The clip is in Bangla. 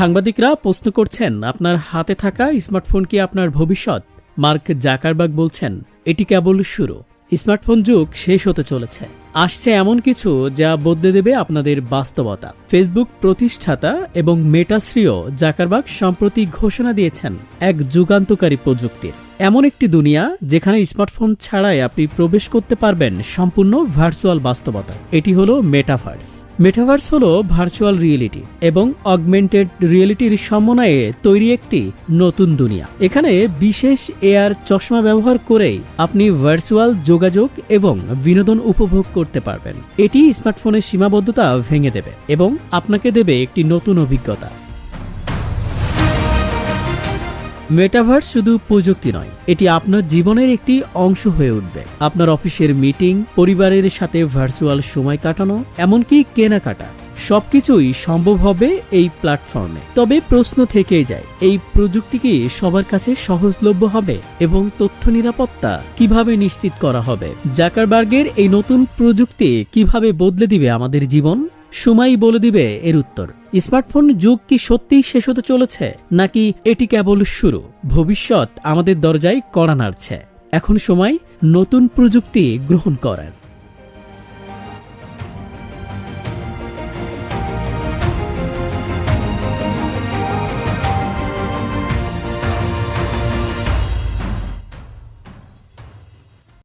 সাংবাদিকরা প্রশ্ন করছেন, আপনার হাতে থাকা স্মার্টফোন কি আপনার ভবিষ্যৎ? মার্ক জাকারবার্গ বলছেন, এটি কেবল শুরু। স্মার্টফোন যুগ শেষ হতে চলেছে। আসছে এমন কিছু যা বদলে দেবে আপনাদের বাস্তবতা। ফেসবুক প্রতিষ্ঠাতা এবং মেটা সিইও জাকারবার্গ সম্প্রতি ঘোষণা দিয়েছেন এক যুগান্তকারী প্রযুক্তির, এমন একটি দুনিয়া যেখানে স্মার্টফোন ছাড়াই আপনি প্রবেশ করতে পারবেন সম্পূর্ণ ভার্চুয়াল বাস্তবতা। এটি হলো মেটাভার্স। মেটাভার্স হলো ভার্চুয়াল রিয়েলিটি এবং অগমেন্টেড রিয়েলিটির সমন্বয়ে তৈরি একটি নতুন দুনিয়া। এখানে বিশেষ এআর চশমা ব্যবহার করেই আপনি ভার্চুয়াল যোগাযোগ এবং বিনোদন উপভোগ করতে পারবেন। এটি স্মার্টফোনের সীমাবদ্ধতা ভেঙে দেবে এবং আপনাকে দেবে একটি নতুন অভিজ্ঞতা। মেটাভার্স শুধু প্রযুক্তি নয়, এটি আপনার জীবনের একটি অংশ হয়ে উঠবে। আপনার অফিসের মিটিং, পরিবারের সাথে ভার্চুয়াল সময় কাটানো, এমনকি কেনাকাটা, সবকিছুই সম্ভব হবে এই প্ল্যাটফর্মে। তবে প্রশ্ন থেকেই যায়, এই প্রযুক্তি কি সবার কাছে সহজলভ্য হবে এবং তথ্য নিরাপত্তা কিভাবে নিশ্চিত করা হবে? জাকারবার্গের এই নতুন প্রযুক্তি কিভাবে বদলে দিবে আমাদের জীবন? সময়ই বলে দিবে এর উত্তর। স্মার্টফোন যুগ কি সত্যিই শেষ হতে চলেছে, নাকি এটি কেবল শুরু? ভবিষ্যৎ আমাদের দরজায় কড়া নাড়ছে। এখন সময় নতুন প্রযুক্তি গ্রহণ করার।